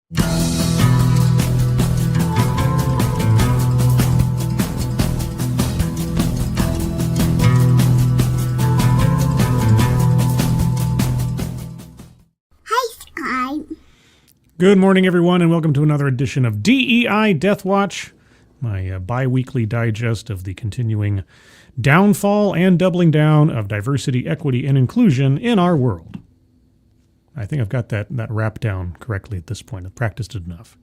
Good morning, everyone, and welcome to another edition of D.E.I. Deathwatch, my bi-weekly digest of the continuing downfall and doubling down of diversity, equity, and inclusion in our world. I think I've got that wrap down correctly at this point. I've practiced it enough.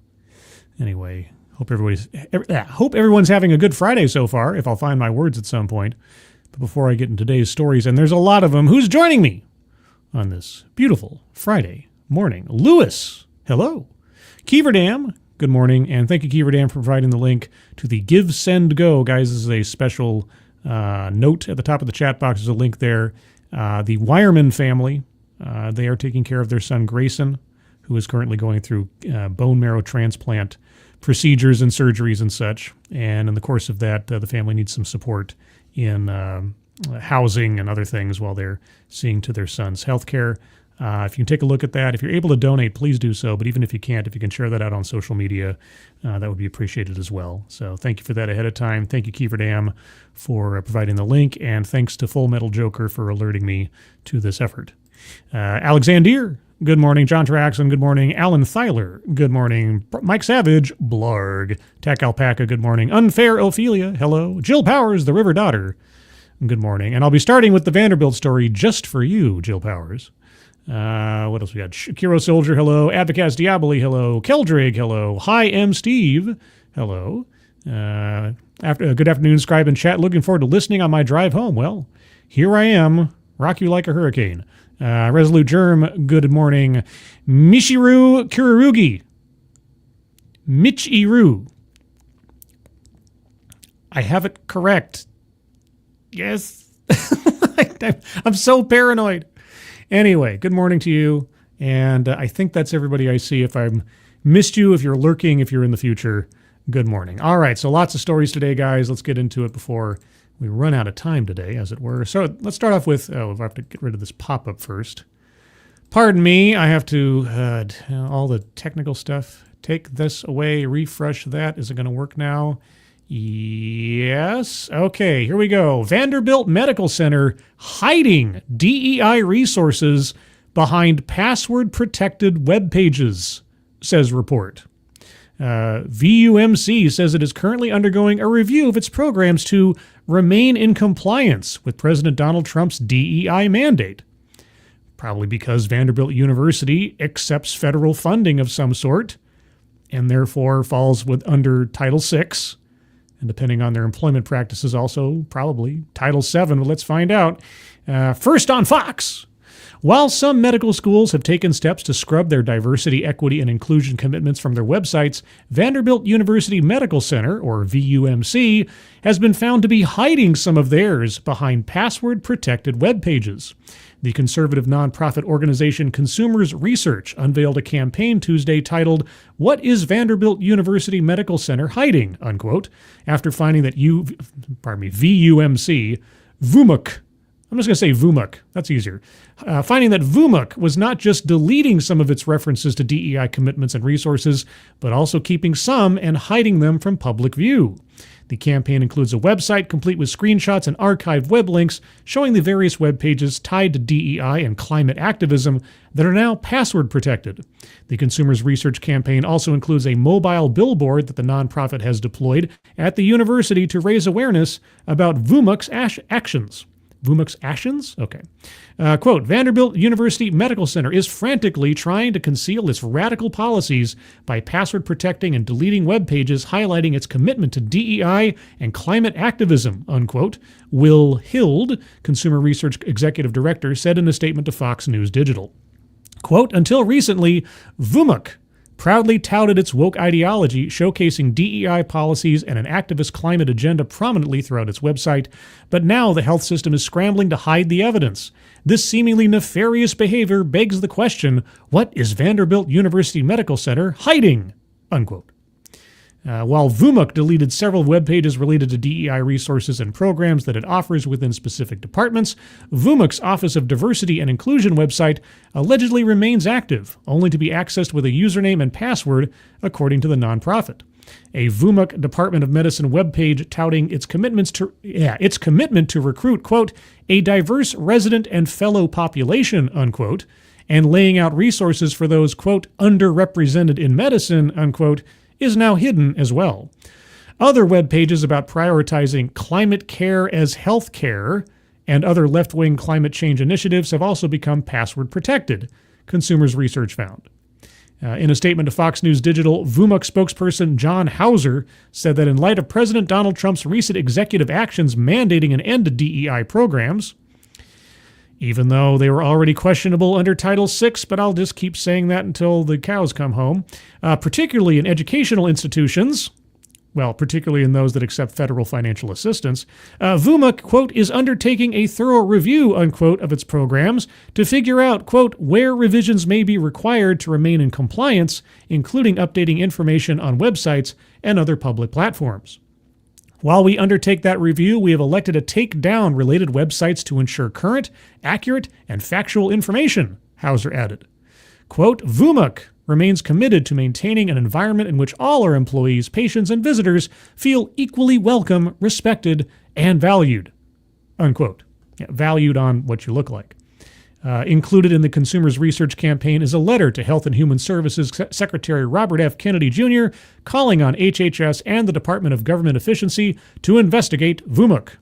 Anyway, hope everyone's having a good Friday so far, if I'll find my words at some point. But before I get into today's stories, and there's a lot of them, who's joining me on this beautiful Friday morning? Lewis. Hello. Keeverdam, good morning, and thank you, Keeverdam, for providing the link to the Give, Send, Go. Guys, this is a special note at the top of the chat box. There's a link there. The Wireman family, they are taking care of their son, Grayson, who is currently going through bone marrow transplant procedures and surgeries and such. And in the course of that, the family needs some support in housing and other things while they're seeing to their son's health care. If you can take a look at that, if you're able to donate, please do so. But even if you can't, if you can share that out on social media, that would be appreciated as well. So thank you for that ahead of time. Thank you, Keeverdam, for providing the link. And thanks to Full Metal Joker for alerting me to this effort. Alexander, good morning. John Traxon, good morning. Alan Thyler, good morning. Mike Savage, blarg. Tack Alpaca, good morning. Unfair Ophelia, hello. Jill Powers, the River Daughter, good morning. And I'll be starting with the Vanderbilt story just for you, Jill Powers. What else we got? Shakiro Soldier, hello. Advocats Diaboli, hello. Keldrig, hello. Hi, M. Steve, hello. Good afternoon, Scribe and Chat. Looking forward to listening on my drive home. Well, here I am. Rock you like a hurricane. Resolute Germ, good morning. Mishiru Kirarugi. Michiru. I have it correct. Yes. I'm so paranoid. Anyway, good morning to you, and I think that's everybody I see. If I've missed you, if you're lurking, if you're in the future, good morning. All right, so lots of stories today, guys. Let's get into it before we run out of time today, as it were. So let's start off with, I have to get rid of this pop-up first. Pardon me, I have to, all the technical stuff. Take this away, refresh that. Is it going to work now? Yes. Okay, here we go. Vanderbilt Medical Center hiding DEI resources behind password-protected web pages, says report. VUMC says it is currently undergoing a review of its programs to remain in compliance with President Donald Trump's DEI mandate. Probably because Vanderbilt University accepts federal funding of some sort and therefore falls under Title VI. And depending on their employment practices, also probably Title VII. But let's find out. First on Fox. While some medical schools have taken steps to scrub their diversity, equity, and inclusion commitments from their websites, Vanderbilt University Medical Center, or VUMC, has been found to be hiding some of theirs behind password-protected web pages. The conservative nonprofit organization Consumers Research unveiled a campaign Tuesday titled, "What is Vanderbilt University Medical Center Hiding?" unquote, after finding that VUMC, VUMC, I'm just going to say VUMC, that's easier, finding that VUMC was not just deleting some of its references to DEI commitments and resources, but also keeping some and hiding them from public view. The campaign includes a website complete with screenshots and archived web links showing the various web pages tied to DEI and climate activism that are now password protected. The Consumers Research campaign also includes a mobile billboard that the nonprofit has deployed at the university to raise awareness about VUMC's actions. VUMC's actions? Okay. Quote, Vanderbilt University Medical Center is frantically trying to conceal its radical policies by password protecting and deleting web pages highlighting its commitment to DEI and climate activism, unquote, Will Hild, Consumer Research Executive Director, said in a statement to Fox News Digital. Quote, until recently, VUMC proudly touted its woke ideology, showcasing DEI policies and an activist climate agenda prominently throughout its website, but now the health system is scrambling to hide the evidence. This seemingly nefarious behavior begs the question, what is Vanderbilt University Medical Center hiding? Unquote. While VUMUC deleted several web pages related to DEI resources and programs that it offers within specific departments, VUMUC's Office of Diversity and Inclusion website allegedly remains active, only to be accessed with a username and password, according to the nonprofit. A VUMUC Department of Medicine webpage touting its commitment to recruit, quote, a diverse resident and fellow population, unquote, and laying out resources for those, quote, underrepresented in medicine, unquote, is now hidden as well. Other web pages about prioritizing climate care as health care and other left-wing climate change initiatives have also become password protected, Consumers Research found. In a statement to Fox News Digital, VUMUC spokesperson John Hauser said that in light of President Donald Trump's recent executive actions mandating an end to DEI programs, even though they were already questionable under Title VI, but I'll just keep saying that until the cows come home, particularly in educational institutions, well, particularly in those that accept federal financial assistance, VUMUC, quote, is undertaking a thorough review, unquote, of its programs to figure out, quote, where revisions may be required to remain in compliance, including updating information on websites and other public platforms. While we undertake that review, we have elected to take down related websites to ensure current, accurate, and factual information, Hauser added. Quote, VUMUC remains committed to maintaining an environment in which all our employees, patients, and visitors feel equally welcome, respected, and valued, unquote. Yeah, valued on what you look like. Included in the Consumers Research campaign is a letter to Health and Human Services Secretary Robert F. Kennedy Jr. calling on HHS and the Department of Government Efficiency to investigate VUMUC.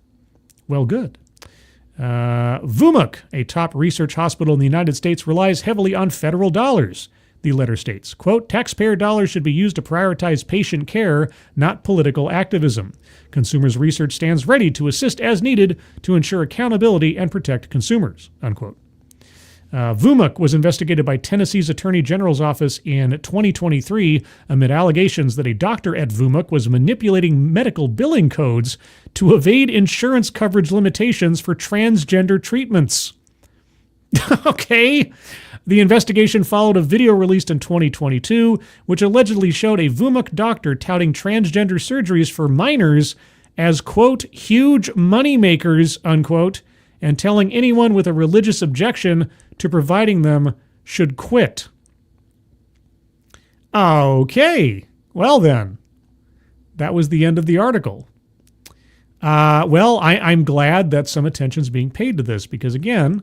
Well, good. VUMUC, a top research hospital in the United States, relies heavily on federal dollars, the letter states. Quote, taxpayer dollars should be used to prioritize patient care, not political activism. Consumers Research stands ready to assist as needed to ensure accountability and protect consumers, unquote. VUMUC was investigated by Tennessee's Attorney General's office in 2023 amid allegations that a doctor at VUMUC was manipulating medical billing codes to evade insurance coverage limitations for transgender treatments. Okay. The investigation followed a video released in 2022, which allegedly showed a VUMUC doctor touting transgender surgeries for minors as, quote, huge moneymakers, unquote, and telling anyone with a religious objection to providing them should quit. Okay, well then, that was the end of the article. I'm glad that some attention's being paid to this because, again,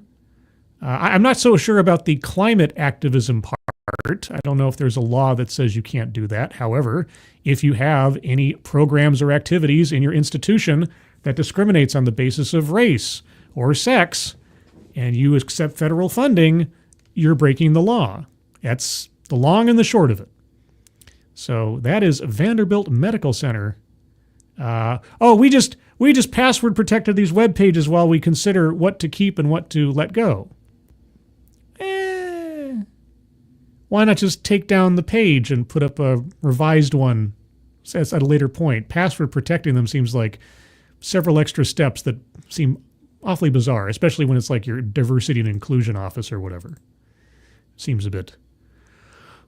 I'm not so sure about the climate activism part. I don't know if there's a law that says you can't do that. However, if you have any programs or activities in your institution that discriminates on the basis of race or sex, and you accept federal funding, you're breaking the law. That's the long and the short of it. So that is Vanderbilt Medical Center. We just password protected these web pages while we consider what to keep and what to let go. Why not just take down the page and put up a revised one at a later point? Password protecting them seems like several extra steps that seem awfully bizarre, especially when it's like your diversity and inclusion office or whatever. Seems a bit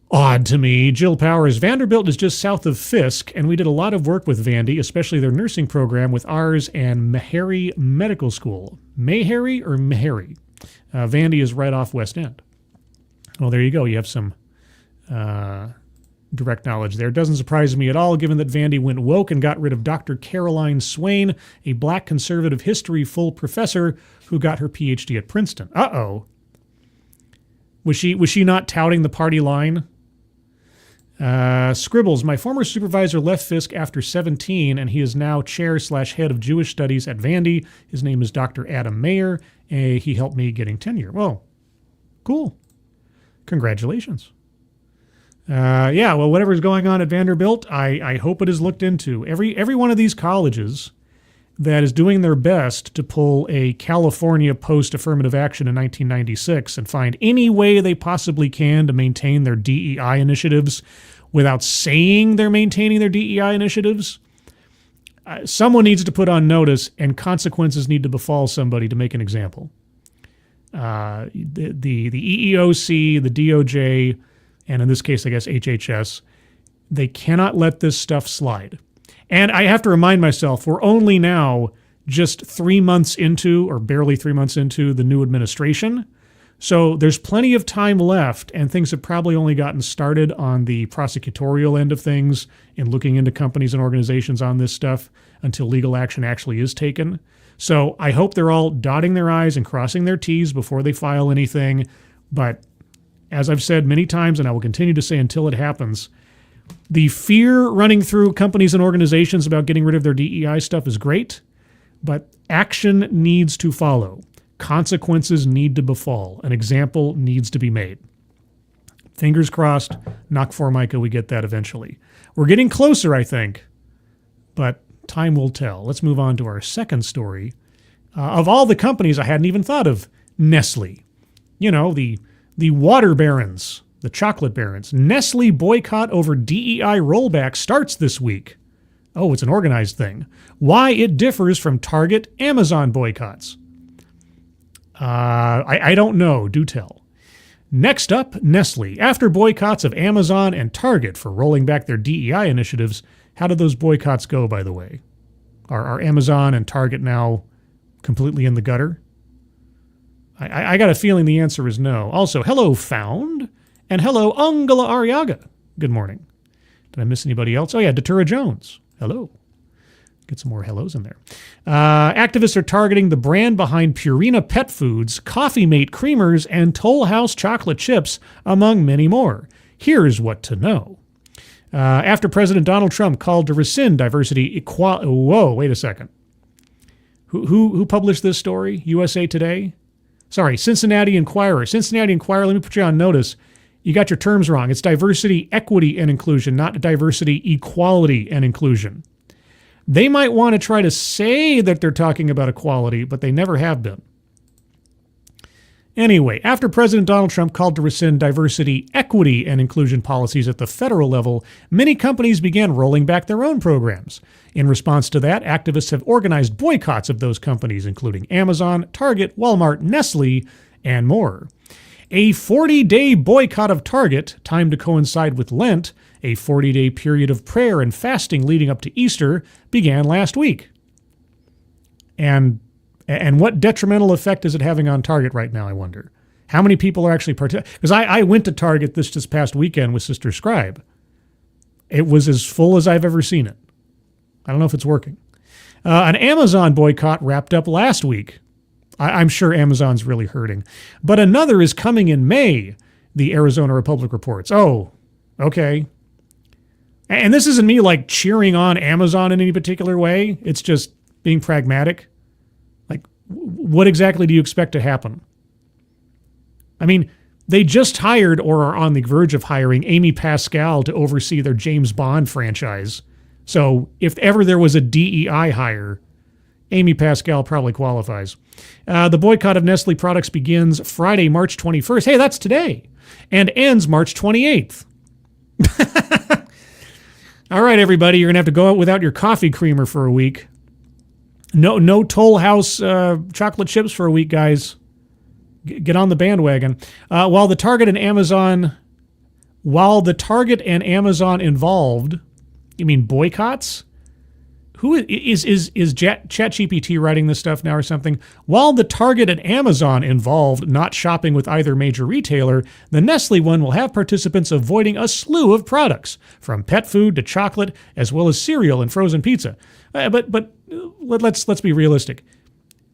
odd to me. Jill Powers, Vanderbilt is just south of Fisk, and we did a lot of work with Vandy, especially their nursing program with ours and Meharry Medical School. Meharry or Meharry? Vandy is right off West End. Well, there you go. You have some direct knowledge there. Doesn't surprise me at all, given that Vandy went woke and got rid of Dr. Caroline Swain, a black conservative history full professor who got her PhD at Princeton. Uh-oh. Was she not touting the party line? Scribbles, my former supervisor left Fisk after 17, and he is now chair/head of Jewish studies at Vandy. His name is Dr. Adam Mayer. He helped me getting tenure. Well, cool. Congratulations. Whatever's going on at Vanderbilt, I hope it is looked into. Every one of these colleges that is doing their best to pull a California post-affirmative action in 1996 and find any way they possibly can to maintain their DEI initiatives without saying they're maintaining their DEI initiatives, someone needs to put on notice and consequences need to befall somebody to make an example. The EEOC, the DOJ, and in this case, I guess HHS, They cannot let this stuff slide. And I have to remind myself, we're only now just 3 months into, or barely 3 months into, the new administration. So there's plenty of time left, and things have probably only gotten started on the prosecutorial end of things in looking into companies and organizations on this stuff until legal action actually is taken. So I hope they're all dotting their I's and crossing their T's before they file anything. But as I've said many times, and I will continue to say until it happens, the fear running through companies and organizations about getting rid of their DEI stuff is great, but action needs to follow. Consequences need to befall. An example needs to be made. Fingers crossed, knock Formica, we get that eventually. We're getting closer, I think, but time will tell. Let's move on to our second story. Of all the companies, I hadn't even thought of Nestle. You know, the water barons, the chocolate barons. Nestle boycott over DEI rollback starts this week. Oh, it's an organized thing. Why it differs from Target, Amazon boycotts. I don't know. Do tell. Next up, Nestle. After boycotts of Amazon and Target for rolling back their DEI initiatives, how did those boycotts go, by the way? Are Amazon and Target now completely in the gutter? I got a feeling the answer is no. Also, hello, Found, and hello, Angela Arriaga. Good morning. Did I miss anybody else? Oh, yeah, Datura Jones. Hello. Get some more hellos in there. Activists are targeting the brand behind Purina Pet Foods, Coffee Mate Creamers, and Toll House Chocolate Chips, among many more. Here's what to know. After President Donald Trump called to rescind diversity equality... Whoa, wait a second. Who published this story? USA Today? Sorry, Cincinnati Enquirer. Cincinnati Enquirer, let me put you on notice. You got your terms wrong. It's diversity, equity, and inclusion, not diversity, equality, and inclusion. They might want to try to say that they're talking about equality, but they never have been. Anyway, after President Donald Trump called to rescind diversity, equity, and inclusion policies at the federal level, many companies began rolling back their own programs. In response to that, activists have organized boycotts of those companies, including Amazon, Target, Walmart, Nestle, and more. A 40-day boycott of Target, timed to coincide with Lent, a 40-day period of prayer and fasting leading up to Easter, began last week. And what detrimental effect is it having on Target right now, I wonder? How many people are actually participating? Because I went to Target this past weekend with Sister Scribe. It was as full as I've ever seen it. I don't know if it's working. An Amazon boycott wrapped up last week. I'm sure Amazon's really hurting. But another is coming in May, the Arizona Republic reports. Oh, okay. And this isn't me like cheering on Amazon in any particular way. It's just being pragmatic. Like, what exactly do you expect to happen? I mean, they just hired or are on the verge of hiring Amy Pascal to oversee their James Bond franchise. So if ever there was a DEI hire, Amy Pascal probably qualifies. The boycott of Nestle products begins Friday, March 21st. Hey, that's today. And ends March 28th. All right, everybody, you're going to have to go out without your coffee creamer for a week. No Toll House chocolate chips for a week, guys. Get on the bandwagon. While the Target and Amazon involved, you mean boycotts? Who is ChatGPT writing this stuff now or something? While the Target and Amazon involved not shopping with either major retailer, the Nestle one will have participants avoiding a slew of products, from pet food to chocolate, as well as cereal and frozen pizza. But let's be realistic.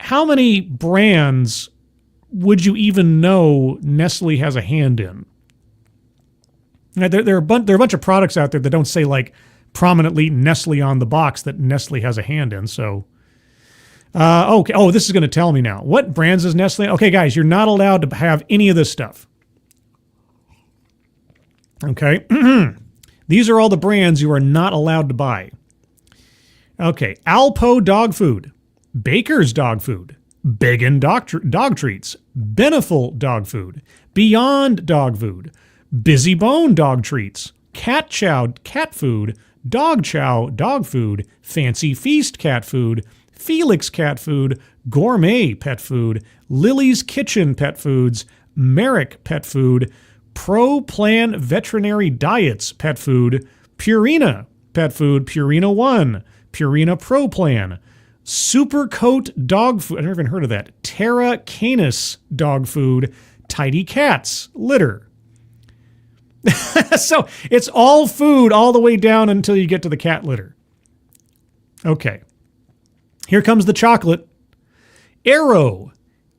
How many brands would you even know Nestle has a hand in? Now, there are a bunch of products out there that don't say like prominently Nestle on the box that Nestle has a hand in. So, okay. Oh, this is going to tell me now. What brands is Nestle? Okay, guys, you're not allowed to have any of this stuff. Okay. These are all the brands you are not allowed to buy. Okay. Alpo dog food, Baker's dog food, Biggin dog treats, Beneful dog food, Beyond dog food, Busy Bone dog treats, Cat Chow cat food, Dog Chow dog food, Fancy Feast cat food, Felix cat food, Gourmet pet food, Lily's Kitchen pet foods, Merrick pet food, Pro Plan Veterinary Diets pet food, Purina pet food, Purina One, Purina Pro Plan, Supercoat dog food. I've never even heard of that. Terra Canis dog food, Tidy Cats litter. So it's all food all the way down until you get to the cat litter. Okay. Here comes the chocolate. Aero,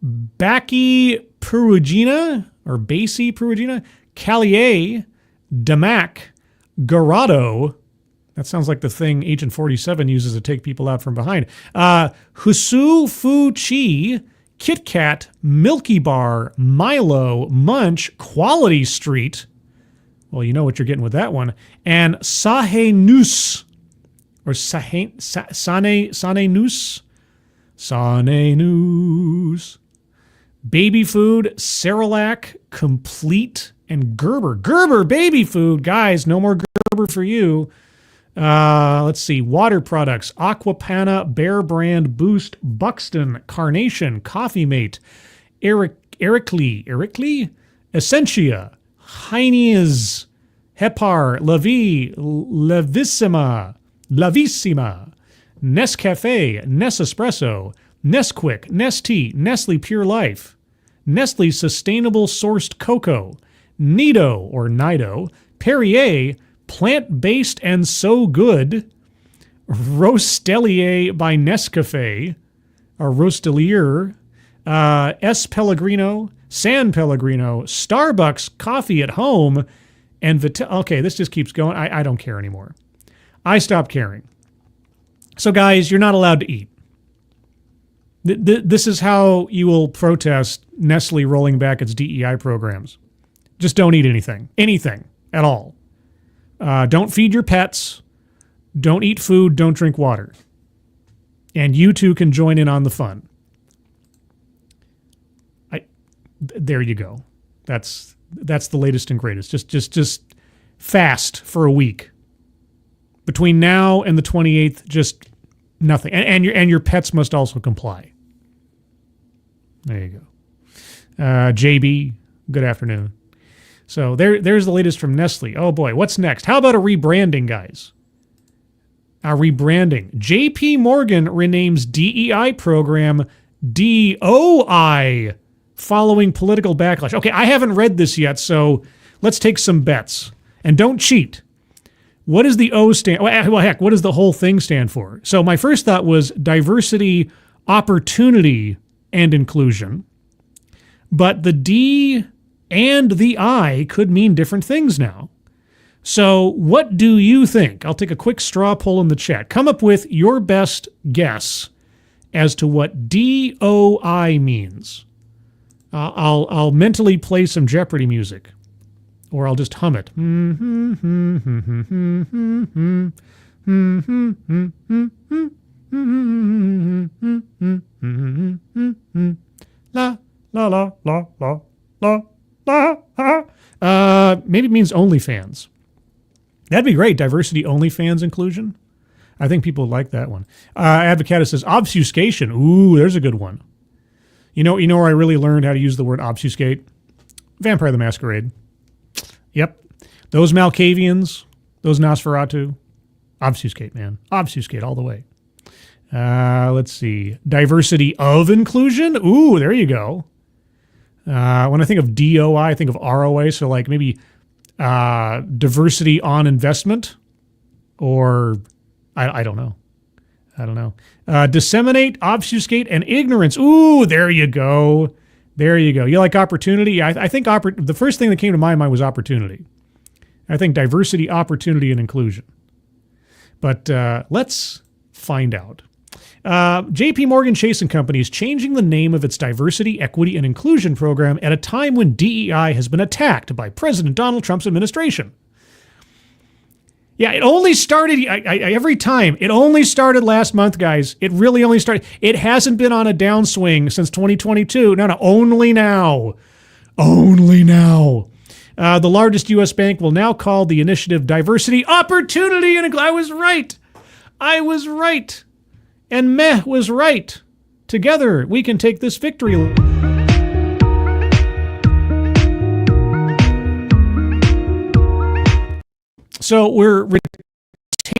Bacchi Perugina, or Basie Perugina, Callier, Damac, Garado. That sounds like the thing Agent 47 uses to take people out from behind. Husu Fu Chi, Kit Kat, Milky Bar, Milo, Munch, Quality Street. Well, you know what you're getting with that one. And Sahe Noose, or Sane Noose. Sane Noose. Baby food, Cerelac, Complete, and Gerber. Gerber baby food. Guys, no more Gerber for you. Let's see. Water products, Aquapana, Bear Brand, Boost, Buxton, Carnation, Coffee Mate, Ericly, Essentia, Heine's, Hepar, Lavi, Lavissima, Nescafe, Nesespresso, Nesquik, Nestea, Nestle Pure Life, Nestle Sustainable Sourced Cocoa, Nido or Nido, Perrier, Plant-Based and So Good, Rostellier by Nescafe, or Rostellier, S. Pellegrino, San Pellegrino, Starbucks Coffee at Home, and okay, this just keeps going. I don't care anymore. I stopped caring. So guys, you're not allowed to eat. This is how you will protest Nestle rolling back its DEI programs. Just don't eat anything at all. Don't feed your pets. Don't eat food. Don't drink water. And you too can join in on the fun. There you go. That's the latest and greatest. Just fast for a week. Between now and the 28th, just nothing. And your pets must also comply. There you go. JB, good afternoon. So there's the latest from Nestle. Oh boy, what's next? How about a rebranding, guys? A rebranding. JP Morgan renames DEI program DOI following political backlash. Okay, I haven't read this yet, so let's take some bets. And don't cheat. What does the O stand? Well, heck, what does the whole thing stand for? So my first thought was diversity, opportunity, and inclusion. But the D and the I could mean different things now. So what do you think? I'll take a quick straw poll in the chat. Come up with your best guess as to what DOI means. I'll mentally play some Jeopardy music. Or I'll just hum it. La, la, la, la, la, la, la. Maybe it means OnlyFans. That'd be great. Diversity, OnlyFans inclusion. I think people like that one. Advocata says obfuscation. Ooh, there's a good one. You know where I really learned how to use the word obfuscate? Vampire the Masquerade. Yep. Those Malkavians, those Nosferatu. Obfuscate, man. Obfuscate all the way. Let's see. Diversity of inclusion. Ooh, there you go. When I think of DOI, I think of ROA. So like maybe diversity on investment, or I don't know. Disseminate, obfuscate, and ignorance. Ooh, there you go. There you go. You like opportunity? I think the first thing that came to my mind was opportunity. I think diversity, opportunity, and inclusion. But let's find out. J.P. Morgan Chase & Company is changing the name of its diversity, equity, and inclusion program at a time when DEI has been attacked by President Donald Trump's administration. Yeah, it only started, every time, it only started last month, guys. It really only started. It hasn't been on a downswing since 2022. No, only now. Only now. The largest U.S. bank will now call the initiative Diversity, Opportunity, and I was right. I was right. And Meh was right. Together, we can take this victory. So we're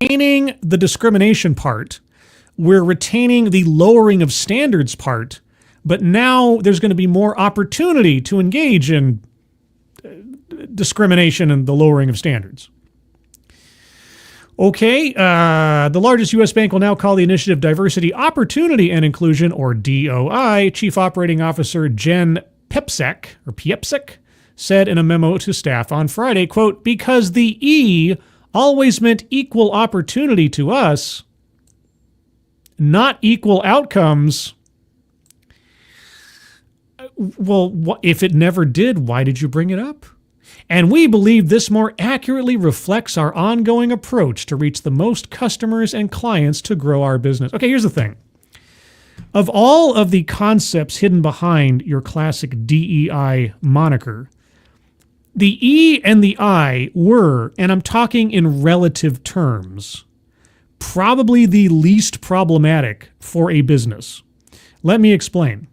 retaining the discrimination part. We're retaining the lowering of standards part. But now there's going to be more opportunity to engage in discrimination and the lowering of standards. Okay, the largest U.S. bank will now call the initiative Diversity, Opportunity, and Inclusion, or D.E.I. Chief Operating Officer Jen Piepsek said in a memo to staff on Friday, quote, because the E always meant equal opportunity to us, not equal outcomes. Well, if it never did, why did you bring it up? And we believe this more accurately reflects our ongoing approach to reach the most customers and clients to grow our business. Okay, here's the thing. Of all of the concepts hidden behind your classic DEI moniker, the E and the I were, and I'm talking in relative terms, probably the least problematic for a business. Let me explain.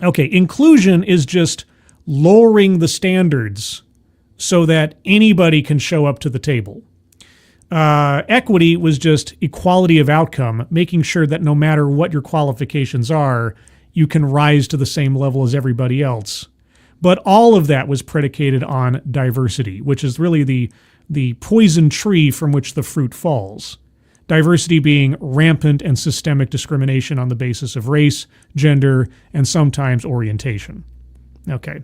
Okay, inclusion is just lowering the standards so that anybody can show up to the table. Equity was just equality of outcome, making sure that no matter what your qualifications are, you can rise to the same level as everybody else. But all of that was predicated on diversity, which is really the poison tree from which the fruit falls. Diversity being rampant and systemic discrimination on the basis of race, gender, and sometimes orientation. Okay.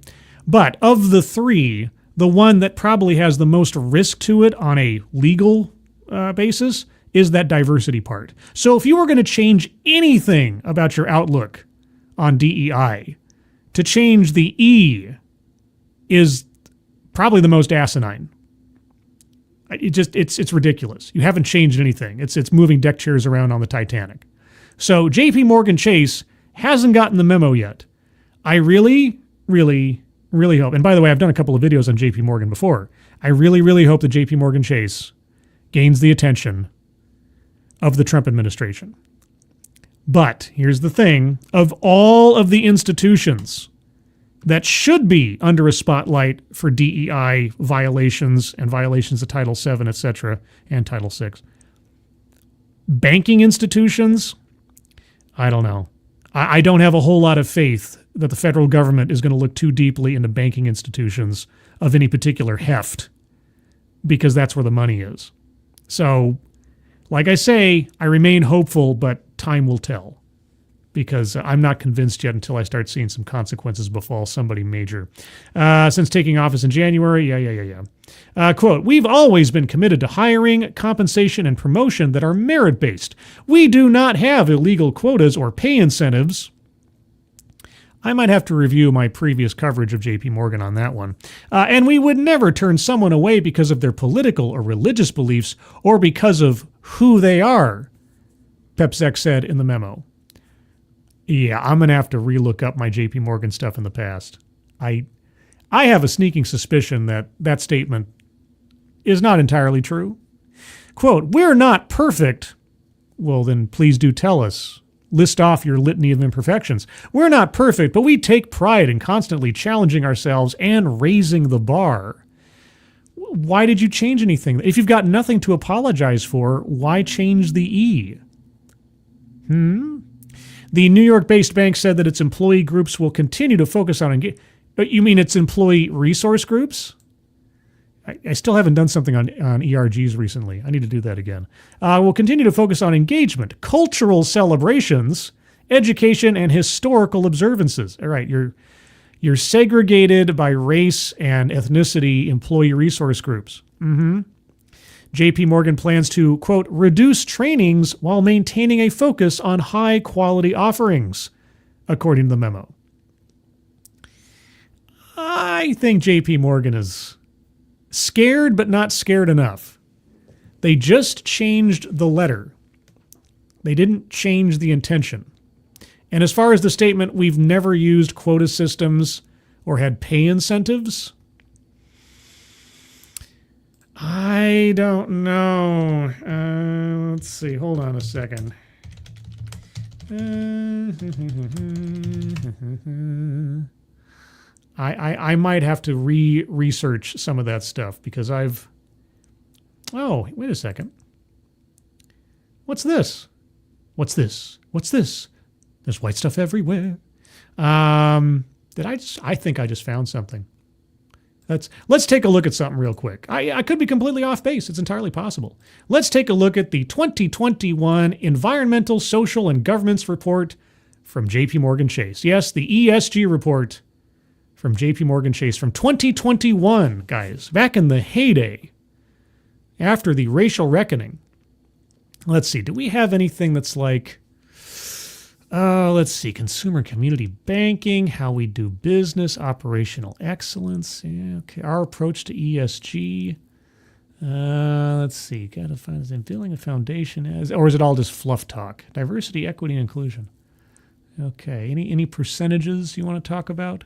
But of the three, the one that probably has the most risk to it on a legal basis is that diversity part. So if you were going to change anything about your outlook on DEI, to change the E is probably the most asinine. It's ridiculous. You haven't changed anything. It's moving deck chairs around on the Titanic. So JP Morgan Chase hasn't gotten the memo yet. I really, really, really hope, and by the way, I've done a couple of videos on JP Morgan before. I really, really hope that JP Morgan Chase gains the attention of the Trump administration. But here's the thing, of all of the institutions that should be under a spotlight for DEI violations and violations of Title VII, etc., and Title VI. Banking institutions, I don't know. I don't have a whole lot of faith that the federal government is going to look too deeply into banking institutions of any particular heft, because that's where the money is. So, like I say, I remain hopeful, but time will tell. Because I'm not convinced yet until I start seeing some consequences befall somebody major. Since taking office in January, quote, we've always been committed to hiring, compensation, and promotion that are merit-based. We do not have illegal quotas or pay incentives. I might have to review my previous coverage of JP Morgan on that one. And we would never turn someone away because of their political or religious beliefs or because of who they are, Pepsek said in the memo. Yeah, I'm going to have to relook up my JP Morgan stuff in the past. I have a sneaking suspicion that that statement is not entirely true. Quote, we're not perfect. Well, then please do tell us. List off your litany of imperfections. We're not perfect, but we take pride in constantly challenging ourselves and raising the bar. Why did you change anything? If you've got nothing to apologize for, why change the E? The New York-based bank said that its employee groups will continue to focus on You mean its employee resource groups? I still haven't done something on ERGs recently. I need to do that again. We'll continue to focus on engagement, cultural celebrations, education, and historical observances. All right, you're segregated by race and ethnicity employee resource groups. JP Morgan plans to, quote, reduce trainings while maintaining a focus on high-quality offerings, according to the memo. I think JP Morgan is scared, but not scared enough. They just changed the letter. They didn't change the intention. And as far as the statement, we've never used quota systems or had pay incentives, I don't know. Let's see. Hold on a second. I might have to research some of that stuff because Oh, wait a second. What's this? What's this? What's this? There's white stuff everywhere. I think I just found something. Let's take a look at something real quick. I could be completely off base. It's entirely possible. Let's take a look at the 2021 Environmental, Social, and Governance Report from J.P. Morgan Chase. Yes, the ESG report from J.P. Morgan Chase from 2021, guys. Back in the heyday, after the racial reckoning. Let's see. Do we have anything that's like... let's see, consumer community banking, how we do business, operational excellence. Yeah, okay, our approach to ESG. Let's see, got to find this building a foundation as, or is it all just fluff talk? Diversity, equity, and inclusion. Okay, any percentages you want to talk about?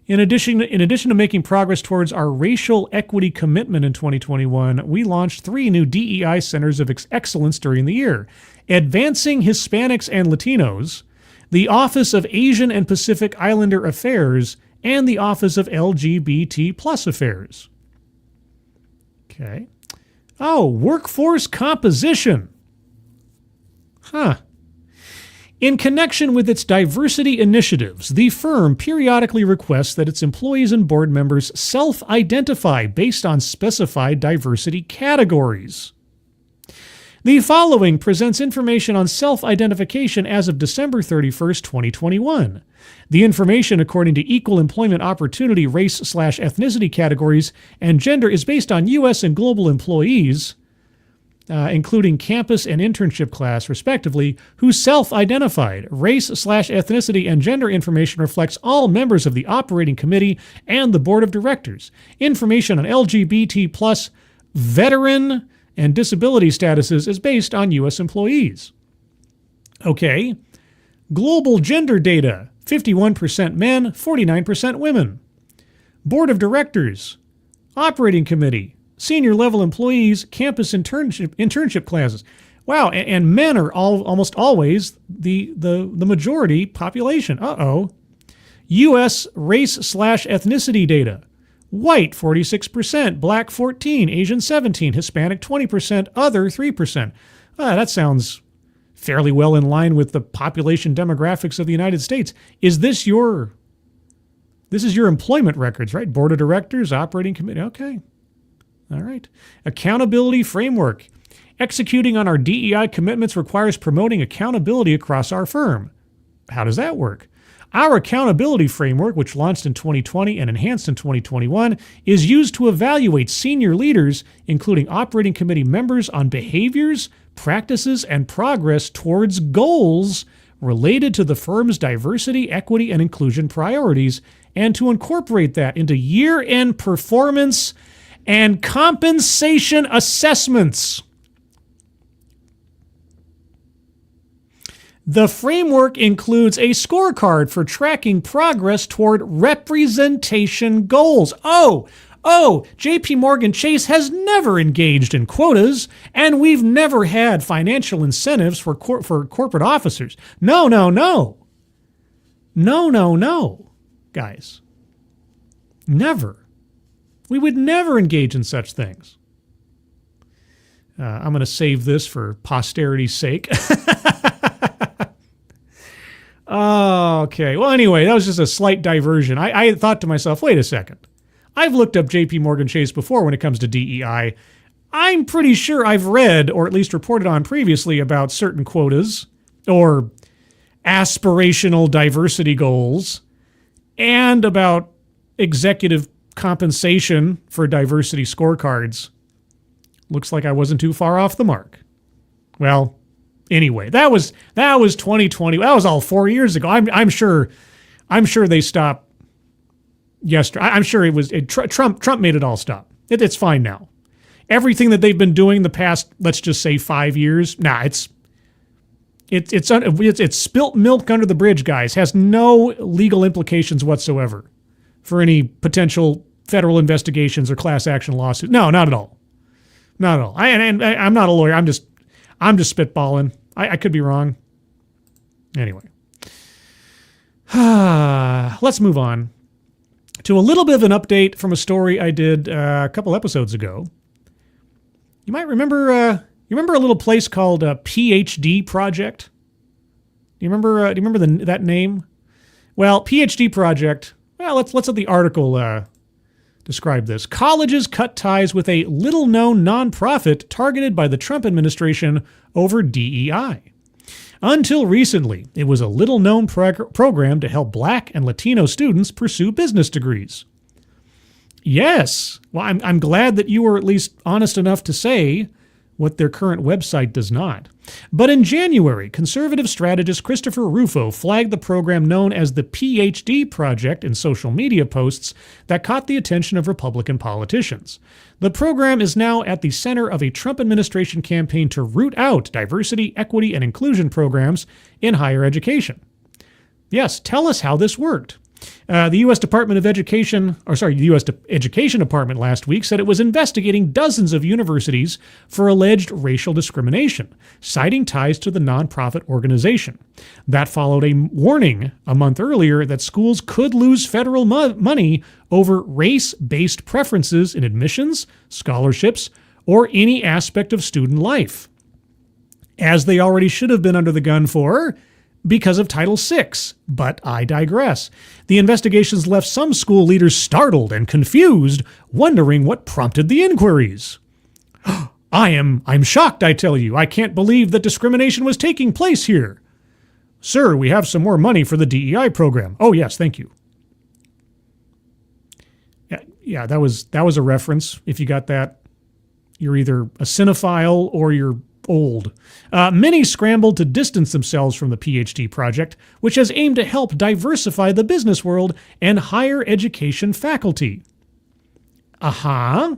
In addition to making progress towards our racial equity commitment in 2021, we launched 3 new DEI centers of excellence during the year. Advancing Hispanics and Latinos, the Office of Asian and Pacific Islander Affairs, and the Office of LGBT plus Affairs. Okay. Oh, workforce composition. Huh. In connection with its diversity initiatives, the firm periodically requests that its employees and board members self-identify based on specified diversity categories. The following presents information on self-identification as of December 31st, 2021. The information, according to equal employment opportunity, race/ethnicity categories, and gender, is based on U.S. and global employees, including campus and internship class, respectively, who self-identified. Race/ethnicity and gender information reflects all members of the operating committee and the board of directors. Information on LGBT plus veteran and disability statuses is based on U.S. employees. Okay. Global gender data, 51% men, 49% women. Board of directors, operating committee, senior level employees, campus internship classes. Wow, and men are almost always the majority population. Uh-oh. U.S. race/ethnicity data. White, 46%, black, 14%, Asian, 17%, Hispanic, 20%, other, 3%. That sounds fairly well in line with the population demographics of the United States. This is your employment records, right? Board of directors, operating committee. Okay. All right. Accountability framework. Executing on our DEI commitments requires promoting accountability across our firm. How does that work? Our accountability framework, which launched in 2020 and enhanced in 2021, is used to evaluate senior leaders, including operating committee members, on behaviors, practices, and progress towards goals related to the firm's diversity, equity, and inclusion priorities, and to incorporate that into year-end performance and compensation assessments. The framework includes a scorecard for tracking progress toward representation goals. J.P. Morgan Chase has never engaged in quotas, and we've never had financial incentives for corporate officers. No, guys. Never. We would never engage in such things. I'm going to save this for posterity's sake. Okay. Well, anyway, that was just a slight diversion. I thought to myself, wait a second. I've looked up J.P. Morgan Chase before when it comes to DEI. I'm pretty sure I've read, or at least reported on previously, about certain quotas or aspirational diversity goals and about executive compensation for diversity scorecards. Looks like I wasn't too far off the mark. Well, anyway, that was 2020. That was all 4 years ago. I'm sure they stopped yesterday. I'm sure Trump made it all stop. It's fine now. Everything that they've been doing the past, let's just say 5 years, it's spilt milk under the bridge, guys. Has no legal implications whatsoever for any potential federal investigations or class action lawsuits. No, not at all. Not at all. I'm not a lawyer. I'm just spitballing. I could be wrong. Anyway. Let's move on to a little bit of an update from a story I did a couple episodes ago. You might remember You remember a little place called PhD Project? Do you remember that name? Well, PhD Project. Well, let's let the article describe this. Colleges cut ties with a little-known nonprofit targeted by the Trump administration over DEI. Until recently, it was a little-known program to help Black and Latino students pursue business degrees. Yes. Well, I'm glad that you were at least honest enough to say what their current website does not. But in January, conservative strategist Christopher Rufo flagged the program known as the PhD Project in social media posts that caught the attention of Republican politicians. The program is now at the center of a Trump administration campaign to root out diversity, equity, and inclusion programs in higher education. Yes, tell us how this worked. The U.S. Department of Education, the U.S. Education Department last week said it was investigating dozens of universities for alleged racial discrimination, citing ties to the nonprofit organization. That followed a warning a month earlier that schools could lose federal money over race-based preferences in admissions, scholarships, or any aspect of student life, as they already should have been under the gun for because of Title VI, but I digress. The investigations left some school leaders startled and confused, wondering what prompted the inquiries. I'm shocked, I tell you. I can't believe that discrimination was taking place here. Sir, we have some more money for the DEI program. Oh, yes, thank you. Yeah, that was a reference. If you got that, you're either a cinephile or you're old. Many scrambled to distance themselves from the PhD project, which has aimed to help diversify the business world and higher education faculty. The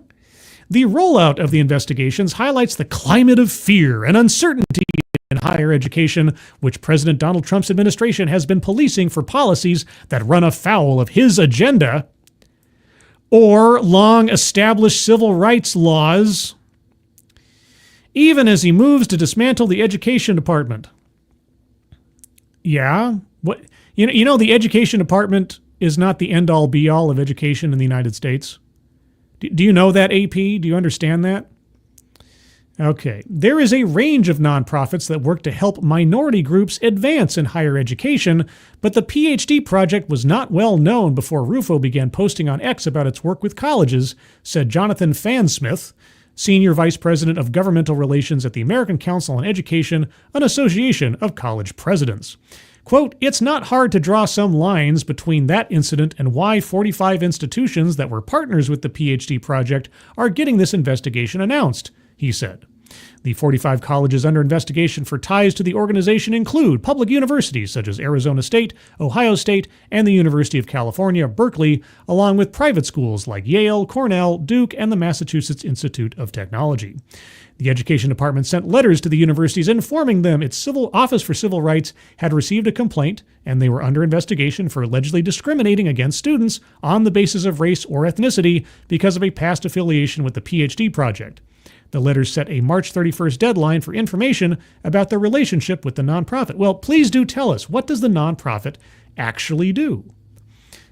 rollout of the investigations highlights the climate of fear and uncertainty in higher education, which President Donald Trump's administration has been policing for policies that run afoul of his agenda or long-established civil rights laws, even as he moves to dismantle the education department. Yeah? What? You know the education department is not the end-all be-all of education in the United States. Do you know that, AP? Do you understand that? Okay. There is a range of nonprofits that work to help minority groups advance in higher education, but the PhD project was not well known before Rufo began posting on X about its work with colleges, said Jonathan Fansmith, Senior Vice President of Governmental Relations at the American Council on Education, an association of college presidents. Quote, "It's not hard to draw some lines between that incident and why 45 institutions that were partners with the PhD project are getting this investigation announced," he said. The 45 colleges under investigation for ties to the organization include public universities such as Arizona State, Ohio State, and the University of California, Berkeley, along with private schools like Yale, Cornell, Duke, and the Massachusetts Institute of Technology. The Education Department sent letters to the universities informing them its Office for Civil Rights had received a complaint and they were under investigation for allegedly discriminating against students on the basis of race or ethnicity because of a past affiliation with the PhD project. The letters set a March 31st deadline for information about their relationship with the nonprofit. Well, please do tell us, what does the nonprofit actually do?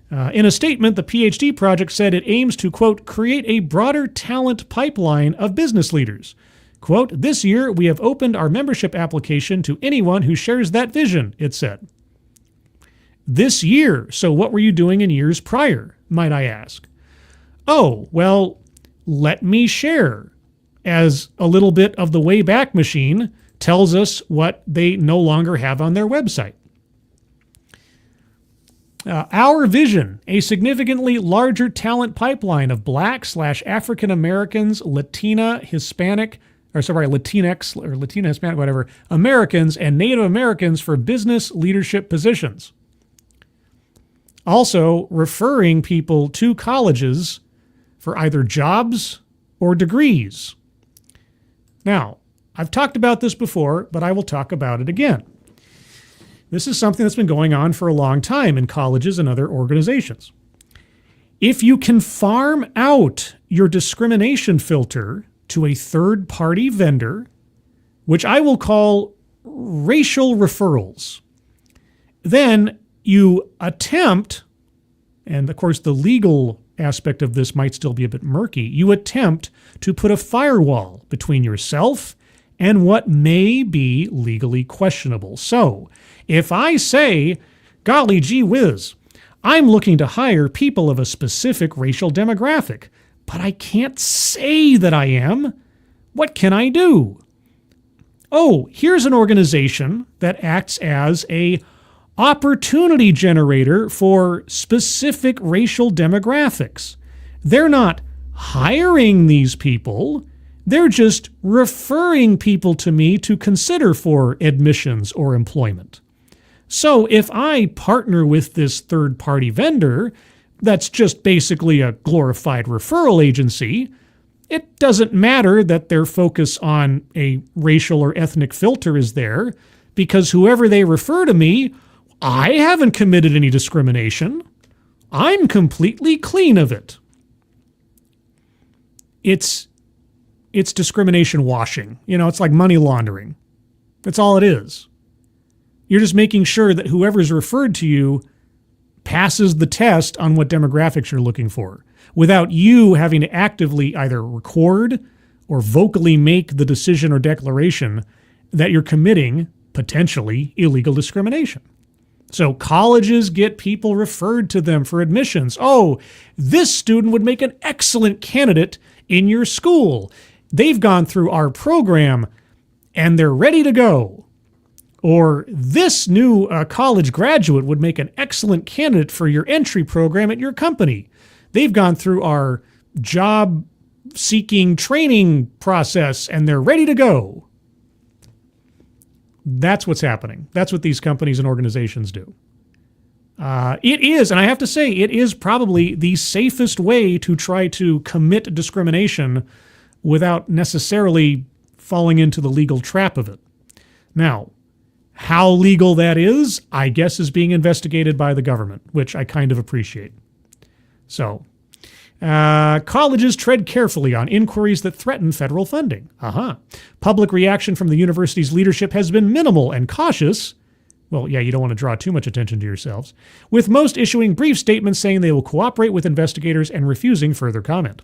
In a statement, the PhD project said it aims to, quote, create a broader talent pipeline of business leaders. Quote, "This year we have opened our membership application to anyone who shares that vision," it said. This year. So what were you doing in years prior, might I ask? Oh, well, let me share, as a little bit of the Wayback Machine tells us what they no longer have on their website. Our vision, a significantly larger talent pipeline of Black/African Americans, Latinx, or Latina, Hispanic, whatever, Americans and Native Americans for business leadership positions. Also referring people to colleges for either jobs or degrees. Now, I've talked about this before, but I will talk about it again. This is something that's been going on for a long time in colleges and other organizations. If you can farm out your discrimination filter to a third-party vendor, which I will call racial referrals, then you attempt, and of course the legal aspect of this might still be a bit murky, you attempt to put a firewall between yourself and what may be legally questionable. So, if I say, golly gee whiz, I'm looking to hire people of a specific racial demographic, but I can't say that I am, what can I do? Oh, here's an organization that acts as a opportunity generator for specific racial demographics. They're not hiring these people. They're just referring people to me to consider for admissions or employment. So if I partner with this third-party vendor that's just basically a glorified referral agency, it doesn't matter that their focus on a racial or ethnic filter is there, because whoever they refer to me, I haven't committed any discrimination. I'm completely clean of it. It's discrimination washing. It's like money laundering. That's all it is. You're just making sure that whoever's referred to you passes the test on what demographics you're looking for, without you having to actively either record or vocally make the decision or declaration that you're committing potentially illegal discrimination. So colleges get people referred to them for admissions. Oh, this student would make an excellent candidate in your school. They've gone through our program and they're ready to go. Or this new college graduate would make an excellent candidate for your entry program at your company. They've gone through our job seeking training process and they're ready to go. That's what's happening. That's what these companies and organizations do. It is, and I have to say, it is probably the safest way to try to commit discrimination without necessarily falling into the legal trap of it. Now, how legal that is, I guess, is being investigated by the government, which I kind of appreciate. So, colleges tread carefully on inquiries that threaten federal funding. Public reaction from the university's leadership has been minimal and cautious. Well, yeah, you don't want to draw too much attention to yourselves, with most issuing brief statements saying they will cooperate with investigators and refusing further comment.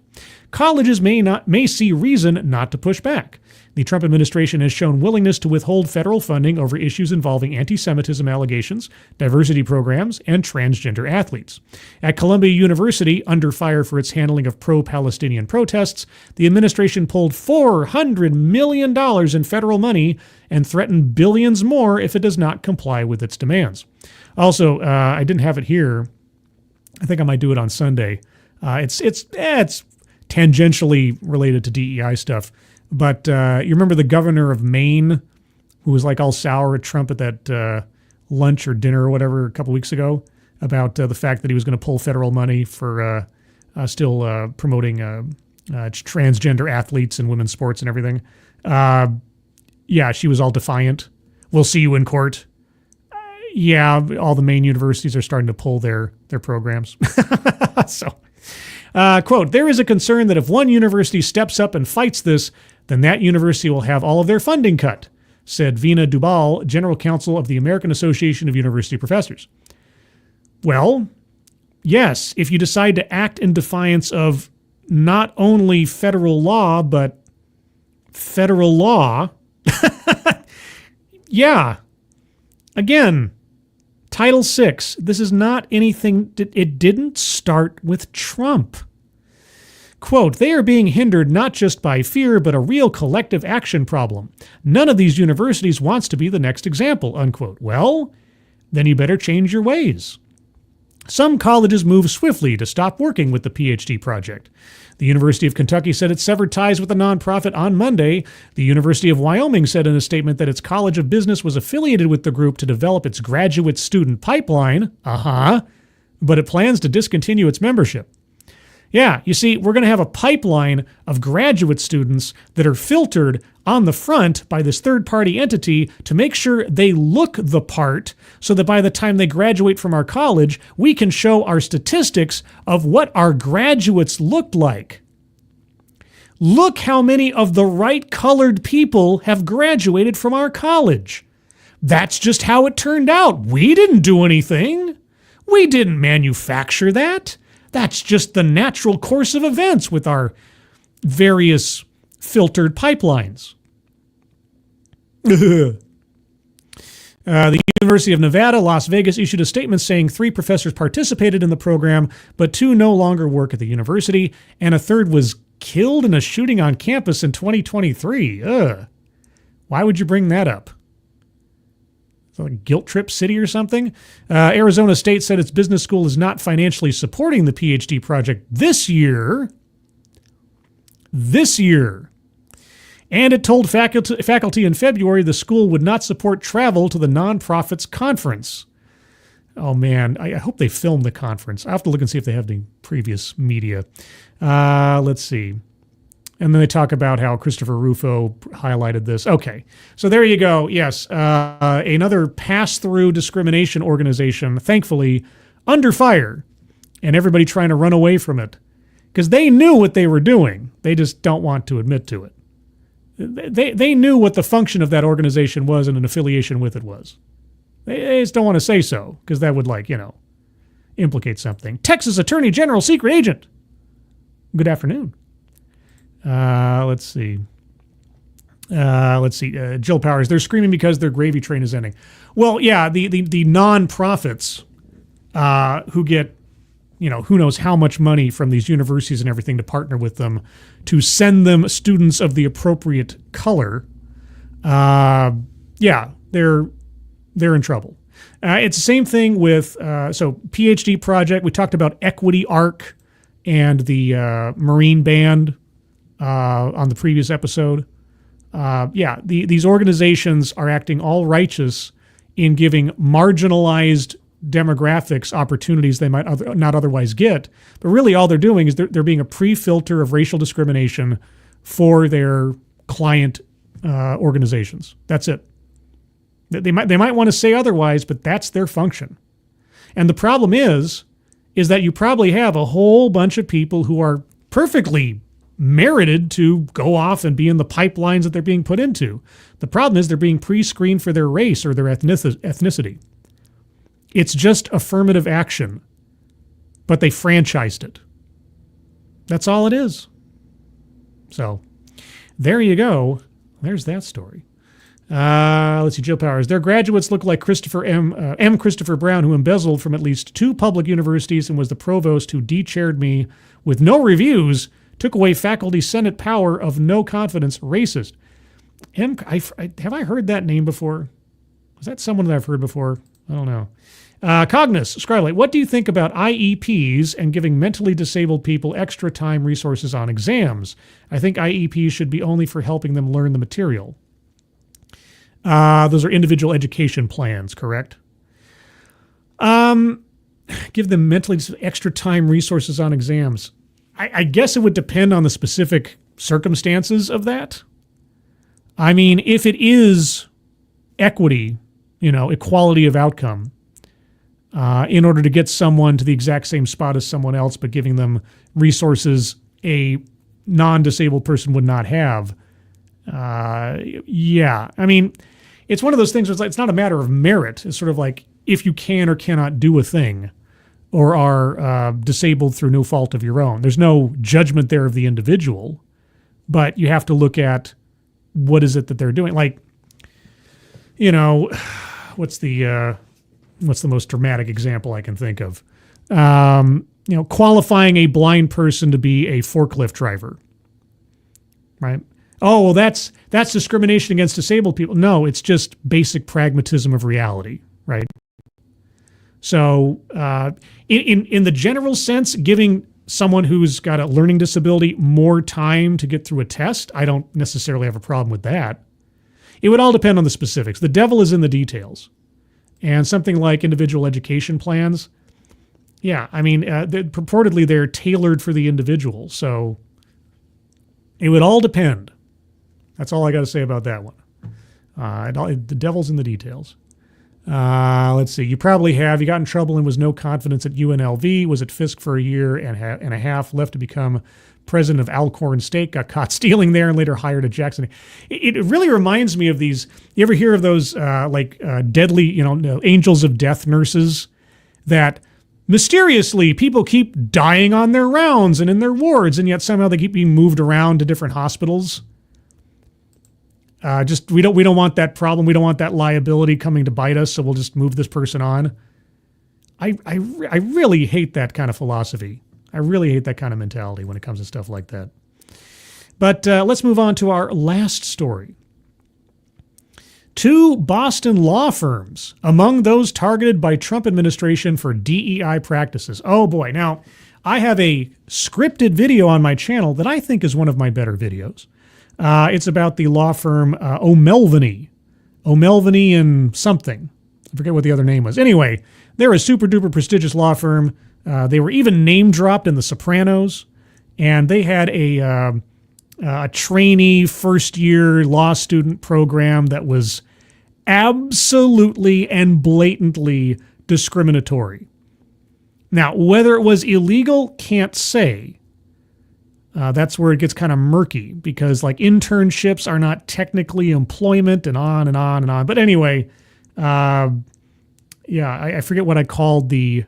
Colleges may see reason not to push back. The Trump administration has shown willingness to withhold federal funding over issues involving anti-Semitism allegations, diversity programs, and transgender athletes. At Columbia University, under fire for its handling of pro-Palestinian protests, the administration pulled $400 million in federal money and threatened billions more if it does not comply with its demands. Also, I didn't have it here. I think I might do it on Sunday. It's tangentially related to DEI stuff. But you remember the governor of Maine who was like all sour at Trump at that lunch or dinner or whatever a couple weeks ago about the fact that he was going to pull federal money for still promoting transgender athletes in women's sports and everything. Yeah, she was all defiant. We'll see you in court. Yeah, all the Maine universities are starting to pull their programs. So, quote, there is a concern that if one university steps up and fights this, then that university will have all of their funding cut, said Veena Dubal, general counsel of the American Association of University Professors. Well, yes, if you decide to act in defiance of not only federal law, but federal law, yeah. Again, Title VI, this is not anything, it didn't start with Trump. Quote, they are being hindered not just by fear, but a real collective action problem. None of these universities wants to be the next example, unquote. Well, then you better change your ways. Some colleges move swiftly to stop working with the PhD project. The University of Kentucky said it severed ties with the nonprofit on Monday. The University of Wyoming said in a statement that its College of Business was affiliated with the group to develop its graduate student pipeline. But it plans to discontinue its membership. Yeah, you see, we're going to have a pipeline of graduate students that are filtered on the front by this third-party entity to make sure they look the part so that by the time they graduate from our college, we can show our statistics of what our graduates looked like. Look how many of the right-colored people have graduated from our college. That's just how it turned out. We didn't do anything. We didn't manufacture that. That's just the natural course of events with our various filtered pipelines. The University of Nevada, Las Vegas issued a statement saying 3 professors participated in the program, but 2 no longer work at the university, and a third was killed in a shooting on campus in 2023. Ugh. Why would you bring that up? Is that like Guilt Trip City or something? Arizona State said its business school is not financially supporting the PhD project this year. And it told faculty in February the school would not support travel to the nonprofit's conference. Oh, man. I hope they filmed the conference. I have to look and see if they have the previous media. Let's see. And then they talk about how Christopher Rufo highlighted this. Okay. So there you go. Yes. Another pass-through discrimination organization, thankfully, under fire. And everybody trying to run away from it. Because they knew what they were doing. They just don't want to admit to it. They knew what the function of that organization was and an affiliation with it was. They just don't want to say so because that would, implicate something. Texas Attorney General secret agent. Good afternoon. Let's see. Jill Powers. They're screaming because their gravy train is ending. Well, yeah, the nonprofits who get, who knows how much money from these universities and everything to partner with them to send them students of the appropriate color. They're in trouble. It's the same thing with, so PhD project. We talked about Equity Arc and the Marine Band on the previous episode. These organizations are acting all righteous in giving marginalized demographics opportunities they might not otherwise get. But really all they're doing is they're being a pre-filter of racial discrimination for their client organizations. That's it. They might want to say otherwise, but that's their function. And the problem is that you probably have a whole bunch of people who are perfectly merited to go off and be in the pipelines that they're being put into. The problem is they're being pre-screened for their race or their ethnicity. It's just affirmative action, but they franchised it. That's all it is. So there you go. There's that story. Let's see, Jill Powers. Their graduates look like Christopher Brown, who embezzled from at least 2 public universities and was the provost who de-chaired me with no reviews, took away faculty senate power of no confidence, racist. Have I heard that name before? Is that someone that I've heard before? I don't know. Cognis, Scrilight, what do you think about IEPs and giving mentally disabled people extra time resources on exams? I think IEPs should be only for helping them learn the material. Those are individual education plans, correct? Give them mentally extra time resources on exams. I guess it would depend on the specific circumstances of that. I mean, if it is equity, equality of outcome, in order to get someone to the exact same spot as someone else, but giving them resources a non-disabled person would not have. I mean, it's one of those things where it's not a matter of merit. It's sort of like if you can or cannot do a thing or are disabled through no fault of your own. There's no judgment there of the individual, but you have to look at what is it that they're doing. Like, what's the most dramatic example I can think of? Qualifying a blind person to be a forklift driver, right? Oh, well, that's discrimination against disabled people. No, it's just basic pragmatism of reality, right? So in the general sense, giving someone who's got a learning disability more time to get through a test, I don't necessarily have a problem with that. It would all depend on the specifics. The devil is in the details. And something like individual education plans, purportedly they're tailored for the individual. So it would all depend. That's all I got to say about that one. The devil's in the details. Let's see. You got in trouble and was no confidence at UNLV, was at Fisk for a year and a half, left to become president of Alcorn State, got caught stealing there and later hired at Jackson. It really reminds me of these. You ever hear of those deadly, angels of death nurses that mysteriously people keep dying on their rounds and in their wards, and yet somehow they keep being moved around to different hospitals? Just we don't want that problem. We don't want that liability coming to bite us, so we'll just move this person on. I really hate that kind of philosophy. I really hate that kind of mentality when it comes to stuff like that. But let's move on to our last story. 2 Boston law firms among those targeted by Trump administration for DEI practices. Oh boy. Now, I have a scripted video on my channel that I think is one of my better videos. It's about the law firm O'Melveny and something. I forget what the other name was. Anyway, they're a super duper prestigious law firm. They were even name dropped in The Sopranos, and they had a trainee first year law student program that was absolutely and blatantly discriminatory. Now, whether it was illegal, can't say. That's where it gets kind of murky, because like internships are not technically employment and on and on and on. But anyway, I forget what I called the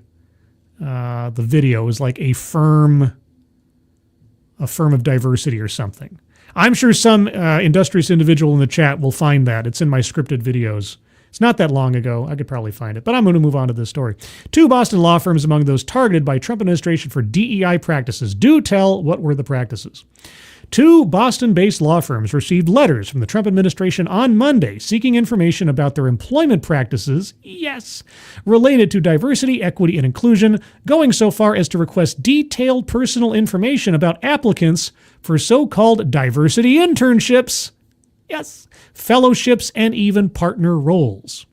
video. It was like a firm of diversity or something. I'm sure some industrious individual in the chat will find that. It's in my scripted videos. It's not that long ago. I could probably find it, but I'm going to move on to this story. 2 Boston law firms among those targeted by Trump administration for DEI practices. Do tell, what were the practices? 2 Boston-based law firms received letters from the Trump administration on Monday seeking information about their employment practices, yes, related to diversity, equity, and inclusion, going so far as to request detailed personal information about applicants for so-called diversity internships, yes, fellowships, and even partner roles.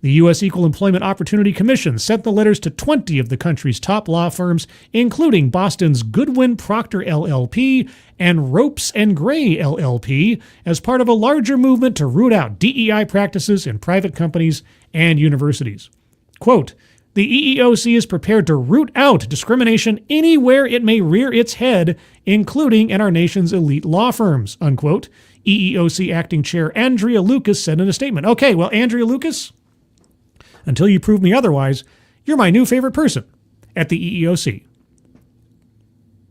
The U.S. Equal Employment Opportunity Commission sent the letters to 20 of the country's top law firms, including Boston's Goodwin Procter LLP and Ropes and Gray LLP, as part of a larger movement to root out DEI practices in private companies and universities. Quote, the EEOC is prepared to root out discrimination anywhere it may rear its head, including in our nation's elite law firms, unquote, EEOC Acting Chair Andrea Lucas said in a statement. Okay, well, Andrea Lucas, until you prove me otherwise, you're my new favorite person at the EEOC.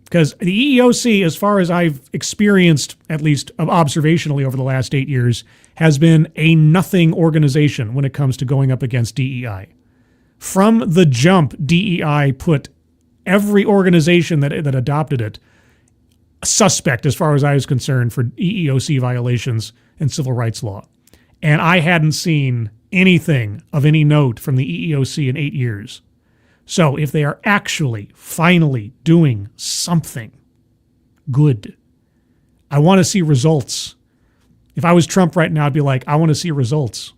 Because the EEOC, as far as I've experienced, at least observationally over the last 8 years, has been a nothing organization when it comes to going up against DEI. From the jump, DEI put every organization that adopted it suspect, as far as I was concerned, for EEOC violations and civil rights law. And I hadn't seen anything of any note from the EEOC in 8 years. So if they are actually, finally doing something good, I want to see results. If I was Trump right now, I'd be like, I want to see results.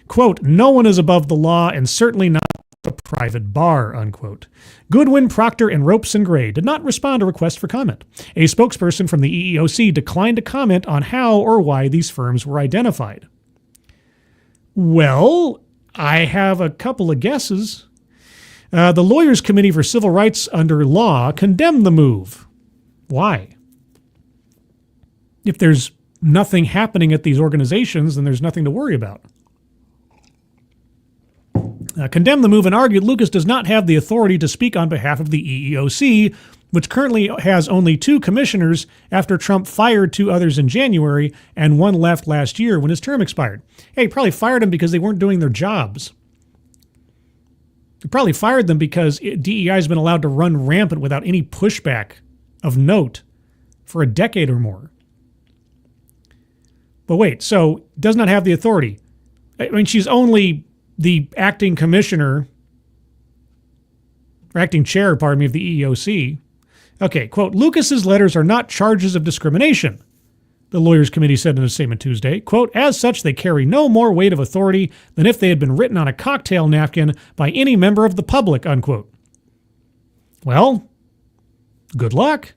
Quote, no one is above the law and certainly not a private bar, unquote. Goodwin, Procter, and Ropes and Gray did not respond to requests for comment. A spokesperson from the EEOC declined to comment on how or why these firms were identified. Well, I have a couple of guesses. The Lawyers Committee for Civil Rights under Law condemned the move. Why? If there's nothing happening at these organizations, then there's nothing to worry about. Condemned the move and argued Lucas does not have the authority to speak on behalf of the EEOC, which currently has only 2 commissioners after Trump fired 2 others in January and 1 left last year when his term expired. Hey, he probably fired them because they weren't doing their jobs. He probably fired them because DEI has been allowed to run rampant without any pushback of note for a decade or more. But wait, so does not have the authority. I mean, she's only the acting commissioner, or acting chair, pardon me, of the EEOC. Okay, quote, Lucas's letters are not charges of discrimination, the Lawyers Committee said in a statement Tuesday. Quote, as such, they carry no more weight of authority than if they had been written on a cocktail napkin by any member of the public, unquote. Well, good luck.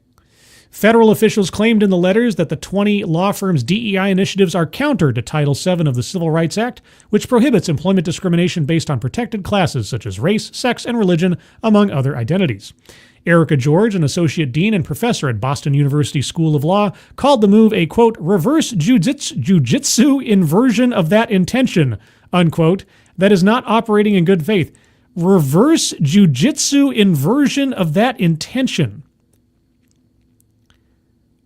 Federal officials claimed in the letters that the 20 law firms' DEI initiatives are counter to Title VII of the Civil Rights Act, which prohibits employment discrimination based on protected classes such as race, sex, and religion, among other identities. Erica George, an associate dean and professor at Boston University School of Law, called the move a, quote, reverse jujitsu inversion of that intention, unquote, that is not operating in good faith. Reverse jujitsu inversion of that intention.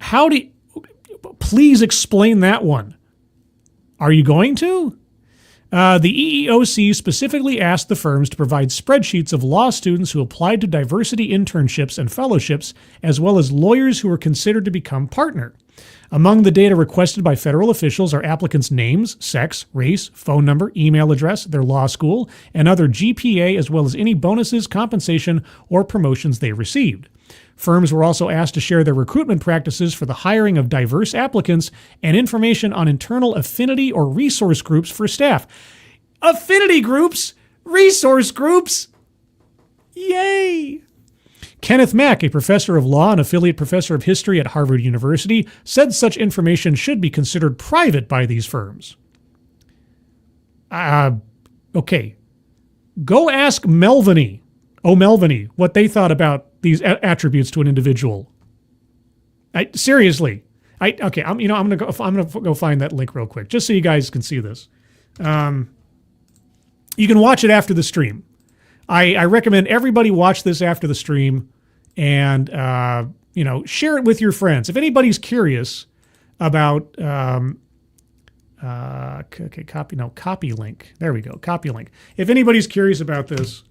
How do you, please explain that one. Are you going to? The EEOC specifically asked the firms to provide spreadsheets of law students who applied to diversity internships and fellowships, as well as lawyers who were considered to become partner. Among the data requested by federal officials are applicants' names, sex, race, phone number, email address, their law school, and other GPA, as well as any bonuses, compensation, or promotions they received. Firms were also asked to share their recruitment practices for the hiring of diverse applicants and information on internal affinity or resource groups for staff. Affinity groups? Resource groups? Yay! Kenneth Mack, a professor of law and affiliate professor of history at Harvard University, said such information should be considered private by these firms. Okay. Go ask Melviny, what they thought about these attributes to an individual. Seriously. I'm gonna go find that link real quick, just so you guys can see this. You can watch it after the stream. I recommend everybody watch this after the stream and, share it with your friends. If anybody's curious about, copy link. There we go. Copy link. If anybody's curious about this,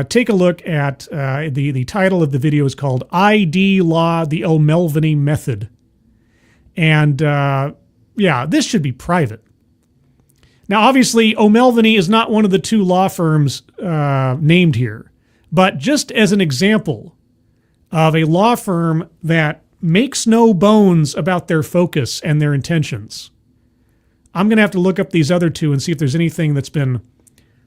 take a look at, the title of the video is called ID Law, the O'Melveny Method. And, this should be private. Now, obviously, O'Melveny is not one of the two law firms named here, but just as an example of a law firm that makes no bones about their focus and their intentions, I'm going to have to look up these other two and see if there's anything that's been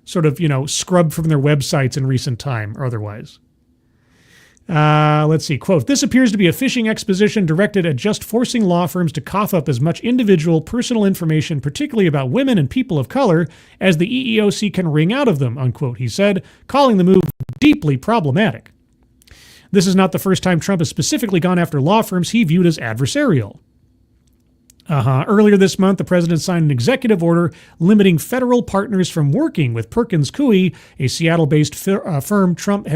sort of, scrubbed from their websites in recent time or otherwise. Let's see. Quote, "This appears to be a fishing exposition directed at just forcing law firms to cough up as much individual personal information, particularly about women and people of color, as the EEOC can wring out of them," unquote, he said, calling the move deeply problematic. This is not the first time Trump has specifically gone after law firms he viewed as adversarial. Earlier this month, the president signed an executive order limiting federal partners from working with Perkins Coie, a Seattle-based firm Trump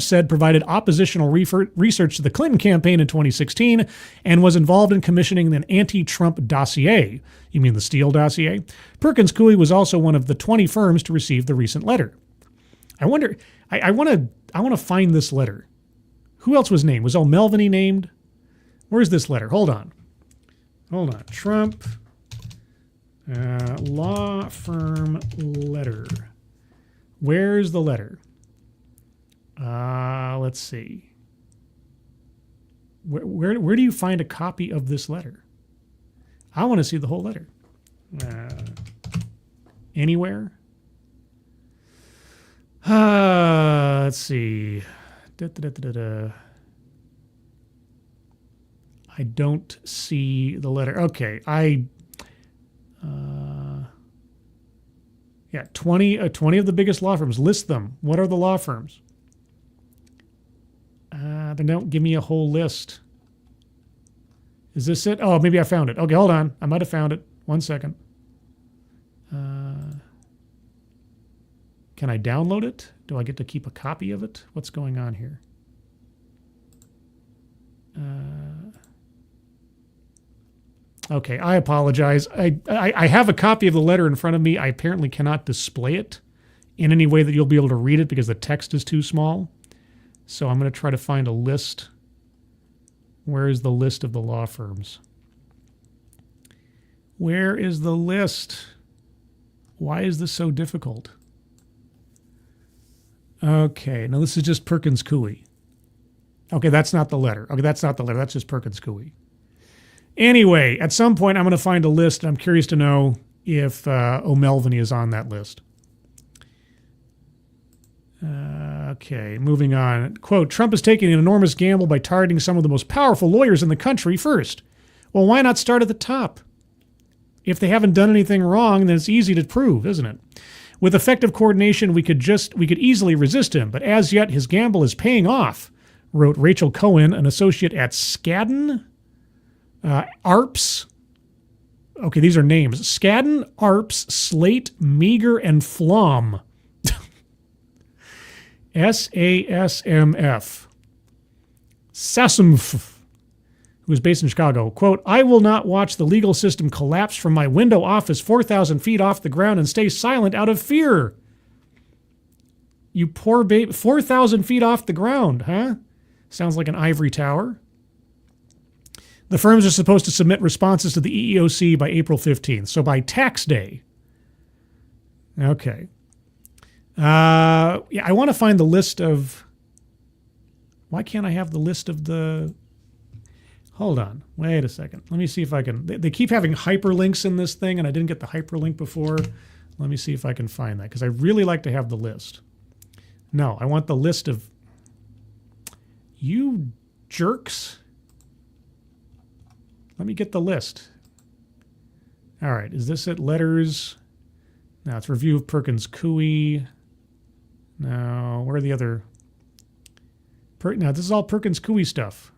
said provided oppositional research to the Clinton campaign in 2016 and was involved in commissioning an anti-Trump dossier. You mean the Steele dossier? Perkins Coie was also one of the 20 firms to receive the recent letter. I wonder, I want to find this letter. Who else was named? Was O'Melveny named? Where's this letter? Hold on. Trump law firm letter. Where's the letter? Let's see. Where do you find a copy of this letter? I want to see the whole letter. Anywhere? Let's see. I don't see the letter. Okay, 20 of the biggest law firms. List them. What are the law firms? They don't give me a whole list. Is this it? Oh, maybe I found it. Okay, hold on. I might have found it. 1 second. Can I download it? Do I get to keep a copy of it? What's going on here? Okay, I apologize. I have a copy of the letter in front of me. I apparently cannot display it in any way that you'll be able to read it because the text is too small. So I'm going to try to find a list. Where is the list of the law firms? Where is the list? Why is this so difficult? Okay, now this is just Perkins Coie. Okay, that's not the letter. That's just Perkins Coie. Anyway, at some point I'm going to find a list, and I'm curious to know if O'Melveny is on that list. Okay, moving on. Quote, "Trump is taking an enormous gamble by targeting some of the most powerful lawyers in the country first. Well, why not start at the top? If they haven't done anything wrong, then it's easy to prove, isn't it? With effective coordination, we could easily resist him, but as yet his gamble is paying off," wrote Rachel Cohen, an associate at Skadden, Arps. Okay, these are names. Skadden, Arps, Slate, Meager, and Flom. SASMF. SASMF, who is based in Chicago, quote, "I will not watch the legal system collapse from my window office 4,000 feet off the ground and stay silent out of fear." You poor baby, 4,000 feet off the ground, huh? Sounds like an ivory tower. The firms are supposed to submit responses to the EEOC by April 15th, so by tax day. Okay. Yeah, I want to find the list of... Why can't I have the list of the... Hold on. Wait a second. Let me see if I can... They keep having hyperlinks in this thing, and I didn't get the hyperlink before. Let me see if I can find that, because I really like to have the list. No, I want the list of... You jerks. Let me get the list. All right. Is this it? Letters? No, it's review of Perkins Coie. No, where are the other... No, this is all Perkins Coie stuff.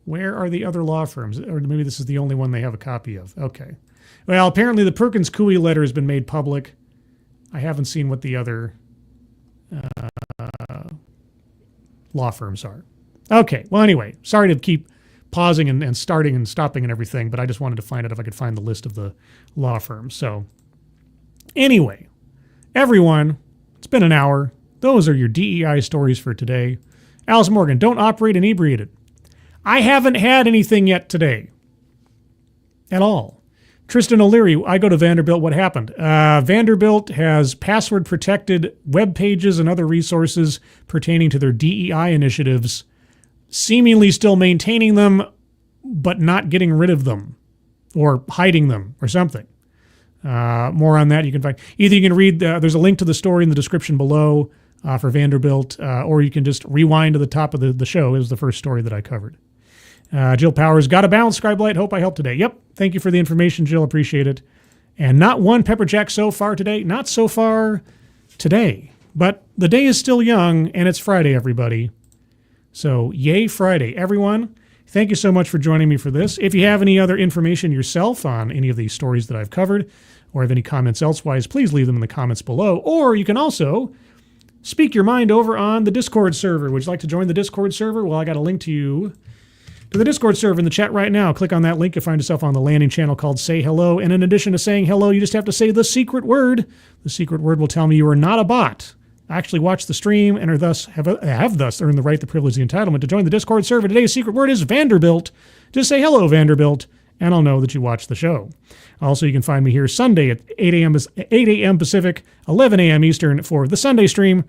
Where are the other law firms? Or maybe this is the only one they have a copy of. Okay. Well, apparently the Perkins Coie letter has been made public. I haven't seen what the other law firms are. Okay. Well, anyway, sorry to keep pausing and starting and stopping and everything, but I just wanted to find out if I could find the list of the law firms. So anyway, everyone, it's been an hour. Those are your DEI stories for today. Alice Morgan, don't operate inebriated. I haven't had anything yet today. At all. Tristan O'Leary, I go to Vanderbilt. What happened? Vanderbilt has password-protected web pages and other resources pertaining to their DEI initiatives, seemingly still maintaining them, but not getting rid of them or hiding them or something. More on that you can find. Either you can read, there's a link to the story in the description below for Vanderbilt, or you can just rewind to the top of the show. It was the first story that I covered. Jill Powers, got a balance, Scribelight. Hope I helped today. Yep. Thank you for the information, Jill. Appreciate it. And not one pepper jack so far today. Not so far today. But the day is still young, and it's Friday, everybody. So, yay Friday. Everyone, thank you so much for joining me for this. If you have any other information yourself on any of these stories that I've covered, or have any comments elsewise, please leave them in the comments below. Or you can also speak your mind over on the Discord server. Would you like to join the Discord server? Well, I got a link to you to the Discord server in the chat right now. Click on that link. You'll find yourself on the landing channel called Say Hello. And in addition to saying hello, you just have to say the secret word. The secret word will tell me you are not a bot. Actually watch the stream and are thus have thus earned the right, the privilege, the entitlement to join the Discord server. Today's secret word is Vanderbilt. Just say hello, Vanderbilt, and I'll know that you watched the show. Also, you can find me here Sunday at 8 a.m. Pacific, 11 a.m. Eastern for the Sunday stream,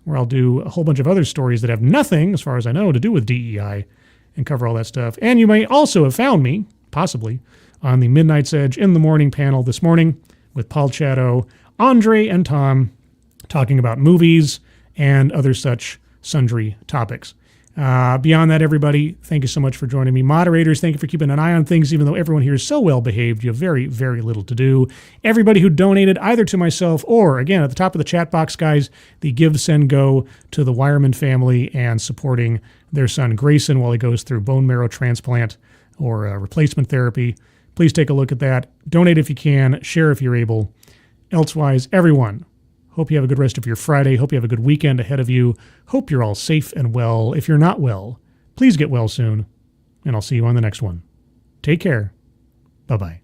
where I'll do a whole bunch of other stories that have nothing, as far as I know, to do with DEI, and cover all that stuff. And you may also have found me, possibly, on the Midnight's Edge in the Morning panel this morning with Paul Chatto, Andre, and Tom talking about movies and other such sundry topics. Beyond that, everybody, thank you so much for joining me. Moderators, thank you for keeping an eye on things, even though everyone here is so well behaved. You have very, very little to do. Everybody who donated either to myself or, again, at the top of the chat box, guys, the Give, Send, Go to the Wireman family and supporting their son Grayson while he goes through bone marrow transplant or replacement therapy. Please take a look at that. Donate if you can. Share if you're able. Elsewise, everyone, hope you have a good rest of your Friday. Hope you have a good weekend ahead of you. Hope you're all safe and well. If you're not well, please get well soon. And I'll see you on the next one. Take care. Bye-bye.